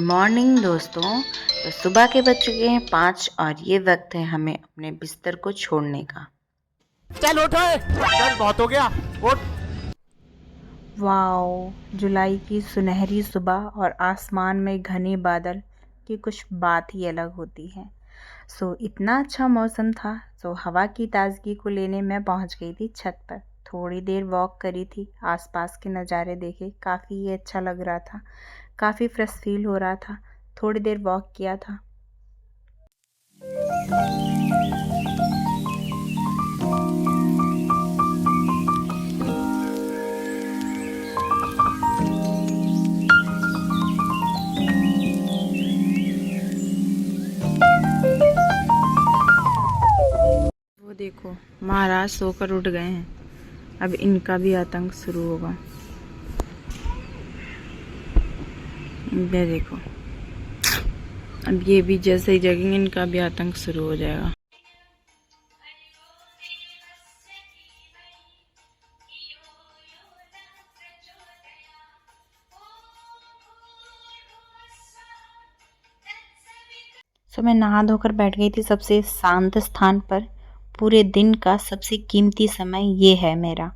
Morning दोस्तों। तो सुबह के बज चुके हैं 5 और ये वक्त है हमें अपने बिस्तर को छोड़ने का। चल उठ ओए, चल बहुत हो गया, उठ। वाओ, जुलाई की सुनहरी सुबह और आसमान में घने बादल की कुछ बात ही अलग होती है। इतना अच्छा मौसम था, हवा की ताजगी को लेने मैं पहुंच गई थी छत पर। थोड़ी देर वॉक करी थी, आसपास के नज़ारे देखे, काफ़ी ये अच्छा लग रहा था, काफ़ी फ्रेश फील हो रहा था। थोड़ी देर वॉक किया था। वो देखो, महाराज सोकर उठ गए हैं। अब इनका भी आतंक शुरू होगा। ये देखो, अब ये भी जैसे ही जगेंगे इनका भी आतंक शुरू हो जाएगा। मैं नहा धोकर बैठ गई थी सबसे शांत स्थान पर। पूरे दिन का सबसे कीमती समय ये है मेरा।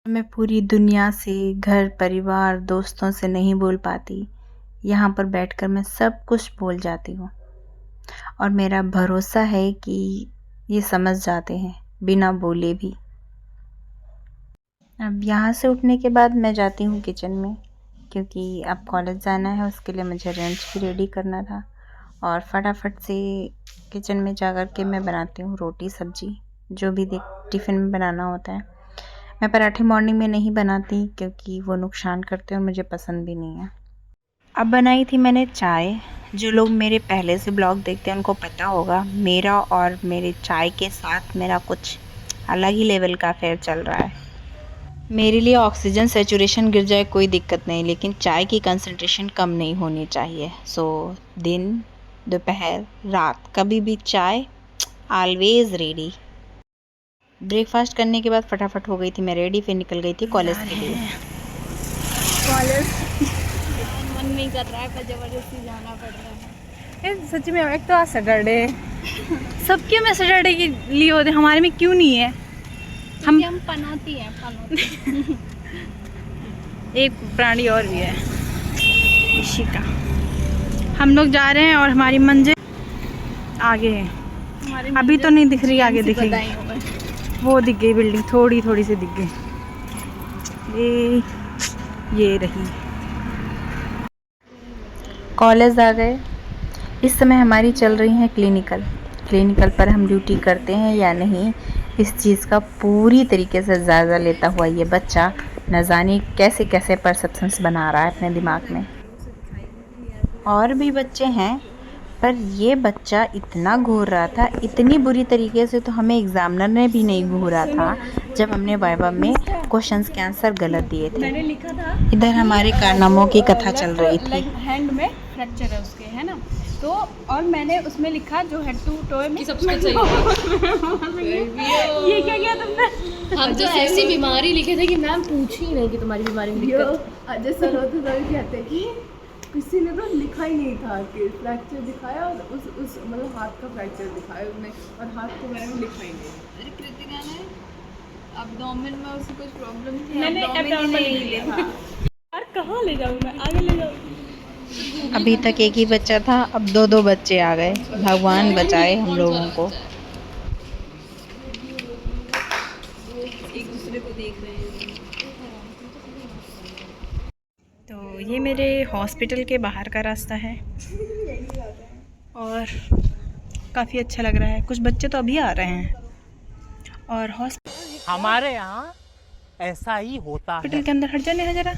मैं पूरी दुनिया से, घर परिवार दोस्तों से नहीं बोल पाती। यहाँ पर बैठकर मैं सब कुछ बोल जाती हूँ और मेरा भरोसा है कि ये समझ जाते हैं बिना बोले भी। अब यहाँ से उठने के बाद मैं जाती हूँ किचन में, क्योंकि अब कॉलेज जाना है। उसके लिए मुझे लंच भी रेडी करना था और फटाफट से किचन में जा कर के मैं बनाती हूँ रोटी सब्जी, जो भी टिफ़िन में बनाना होता है। मैं पराठे मॉर्निंग में नहीं बनाती क्योंकि वो नुकसान करते हैं और मुझे पसंद भी नहीं है। अब बनाई थी मैंने चाय। जो लोग मेरे पहले से ब्लॉग देखते हैं उनको पता होगा, मेरा और मेरे चाय के साथ मेरा कुछ अलग ही लेवल का अफेयर चल रहा है। मेरे लिए ऑक्सीजन सैचुरेशन गिर जाए कोई दिक्कत नहीं, लेकिन चाय की कंसंट्रेशन कम नहीं होनी चाहिए। दिन, दोपहर, रात, कभी भी चाय, ऑलवेज रेडी। ब्रेकफास्ट करने के बाद फटाफट हो गई थी मैं रेडी, फिर निकल गई थी कॉलेज के लिए। कॉलेज मन नहीं कर रहा है पर जबरदस्ती जाना पड़ रहा है। सच में एक तो आज सैटरडे सबके में सैटरडे के लिए होते, हमारे में क्यों नहीं है? हम पनौती हैं, पनौती। एक प्राणी और भी है इशिका। हम लोग जा रहे हैं और हमारी मंजिल आगे है। अभी तो नहीं दिख रही, आगे दिखेगी। वो दिख गई बिल्डिंग, थोड़ी थोड़ी सी दिख गई। ये रही। कॉलेज आ गए। इस समय हमारी चल रही हैं क्लिनिकल पर हम ड्यूटी करते हैं या नहीं, इस चीज़ का पूरी तरीके से जायज़ा लेता हुआ ये बच्चा न जाने कैसे कैसे परसेप्शंस बना रहा है अपने दिमाग में। और भी बच्चे हैं, पर ये बच्चा इतना घूर रहा था, इतनी बुरी तरीके से तो हमें एग्जामिनर ने भी नहीं घूरा था जब हमने वाइवा में क्वेश्चंस के आंसर गलत दिए थे। मैंने लिखा था इधर हमारे कारनामों की कथा चल रही थी। हैंड में फ्रैक्चर है उसके, है ना? तो और मैंने उसमें लिखा जो हेड टू टो में सबसे सही। ये क्या किया तुमने? हम तो ऐसी बीमारी लिखे थे कि मैम पूछ ही नहीं कि तुम्हारी बीमारी में दिक्कत। अजय सर होते तभी कहते हैं कि किसी ने तो लिखा ही नहीं था कि फ्रैक्चर दिखाया, और उस मतलब हाथ का फ्रैक्चर दिखाया उसने, और हाथ के बारे में लिखा ही नहीं। अरे कृतिका ने अब्डोमेन में उसे कुछ प्रॉब्लम थी, मैंने एब्डोमेन नहीं लिखा। यार कहाँ ले जाऊँ मैं, आगे ले जाऊँ। अभी तक एक ही बच्चा था, अब दो दो बच्चे आ गए। भगवान बचाए हम लोगों को। एक दूसरे को देख रहे हैं। तो ये मेरे हॉस्पिटल के बाहर का रास्ता है और काफ़ी अच्छा लग रहा है। कुछ बच्चे तो अभी आ रहे हैं और हमारे यहाँ ऐसा ही होता है। हॉस्पिटल के अंदर हट जाने है जरा।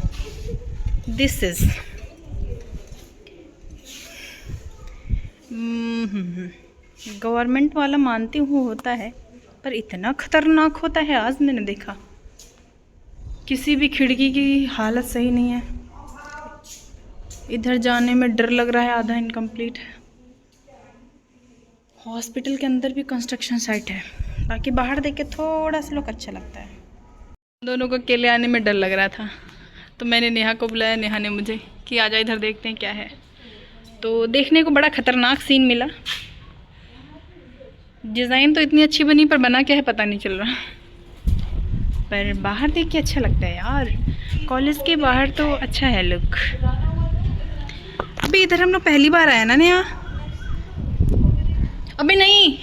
दिस इज गवर्नमेंट वाला मानती हूँ होता है, पर इतना खतरनाक होता है आज मैंने देखा। किसी भी खिड़की की हालत सही नहीं है। इधर जाने में डर लग रहा है, आधा इनकम्प्लीट है। हॉस्पिटल के अंदर भी कंस्ट्रक्शन साइट है, बाकी बाहर देख के थोड़ा सा लोग अच्छा लगता है। दोनों को अकेले आने में डर लग रहा था, तो मैंने नेहा को बुलाया। नेहा ने मुझे कि आजा इधर देखते हैं क्या है। तो देखने को बड़ा ख़तरनाक सीन मिला। डिज़ाइन तो इतनी अच्छी बनी, पर बना क्या है पता नहीं चल रहा। पर बाहर देख के अच्छा लगता है यार, कॉलेज के बाहर तो अच्छा है लुक। अभी इधर हम लोग पहली बार आए ना नेहा। अभी नहीं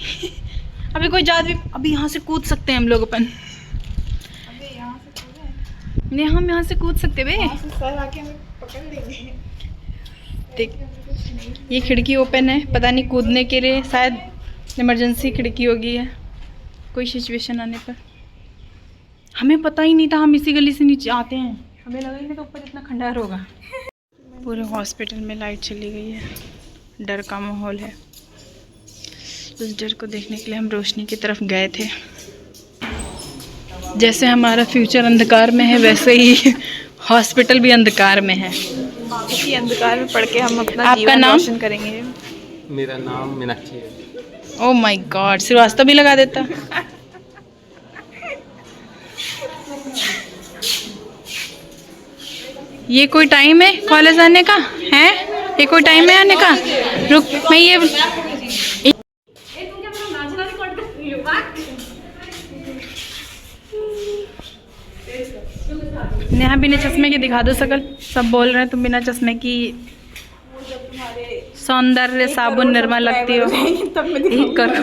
अभी कोई जादू, अभी यहाँ से कूद सकते हैं हम लोग अपन। नहीं हम यहाँ से कूद सकते बे। देख ये खिड़की ओपन है, पता नहीं कूदने के लिए, शायद इमरजेंसी खिड़की होगी है कोई सिचुएशन आने पर। हमें पता ही नहीं था, हम इसी गली से नीचे आते हैं, हमें लगा ही नहीं तो ऊपर इतना खंडहर होगा। पूरे हॉस्पिटल में लाइट चली गई है, डर का माहौल है। उस डर को देखने के लिए हम रोशनी की तरफ गए थे। जैसे हमारा फ्यूचर अंधकार में है, वैसे ही हॉस्पिटल भी अंधकार में है। इसी अंधकार में पढ़ के हम अपना आपका जीवन नाम? रोशन करेंगे। मेरा नाम मीनाक्षी है। ओह माय गॉड, श्रीवास्तव भी लगा देता। ये कोई टाइम है कॉलेज आने का है? ये कोई टाइम है आने का? रुक मैं ये नेहा बिना चश्मे की दिखा दो शकल। सब बोल रहे हैं तुम बिना चश्मे की सौंदर्य साबुन निर्मा लगती हो। ठीक करो,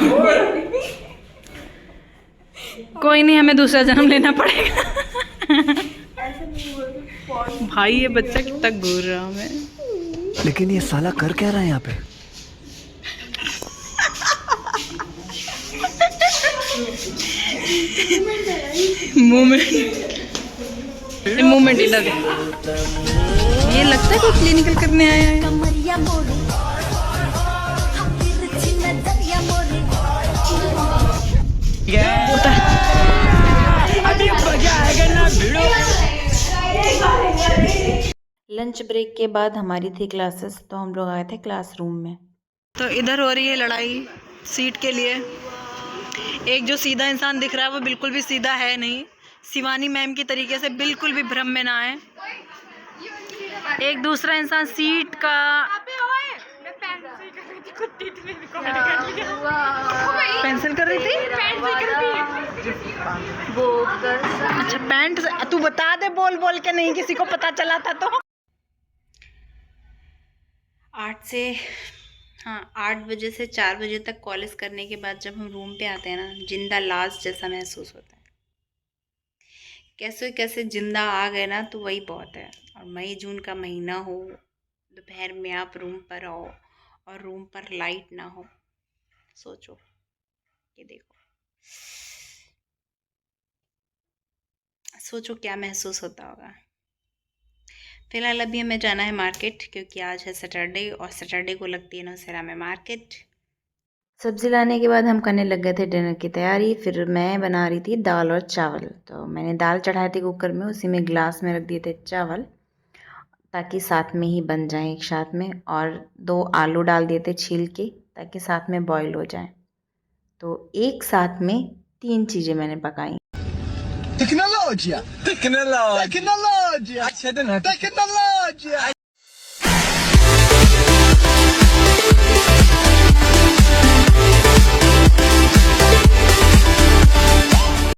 कोई नहीं, हमें दूसरा जन्म लेना पड़ेगा। भाई ये बच्चा कितना घूर रहा है। लेकिन ये साला कर क्या रहा है यहाँ पे? मूवमेंट इधर है। ये लगता है कोई क्लिनिकल करने आया है। लंच ब्रेक के बाद हमारी थी क्लासेस, तो हम लोग आए थे क्लासरूम में। तो इधर हो रही है लड़ाई सीट के लिए। एक जो सीधा इंसान दिख रहा है वो बिल्कुल भी सीधा है नहीं। शिवानी मैम की तरीके से बिल्कुल भी भ्रम में ना आए। एक दूसरा इंसान सीट का पेंसिल कर रही थी। अच्छा पैंट, तू बता दे बोल बोल के, नहीं किसी को पता चला था तो। 8 बजे से 4 बजे तक कॉलेज करने के बाद जब हम रूम पे आते हैं ना, जिंदा लाश जैसा महसूस होता है। कैसे कैसे जिंदा आ गए ना, तो वही बहुत है। और मई जून का महीना हो, दोपहर में आप रूम पर आओ और रूम पर लाइट ना हो, सोचो ये देखो, सोचो क्या महसूस होता होगा। फिलहाल अभी हमें जाना है मार्केट, क्योंकि आज है सैटरडे और सैटरडे को लगती है नौशहरा में मार्केट। सब्ज़ी लाने के बाद हम करने लग गए थे डिनर की तैयारी। फिर मैं बना रही थी दाल और चावल। तो मैंने दाल चढ़ाई थी कुकर में, उसी में ग्लास में रख दिए थे चावल, ताकि साथ में ही बन जाए एक साथ में। और 2 आलू डाल दिए थे छील के, ताकि साथ में बॉईल हो जाए। तो एक साथ में 3 चीज़ें मैंने पकाई। टेक्नोलॉजिया टेक्नोलॉजिया टेक्नोलॉजिया टेक्नोलॉजिया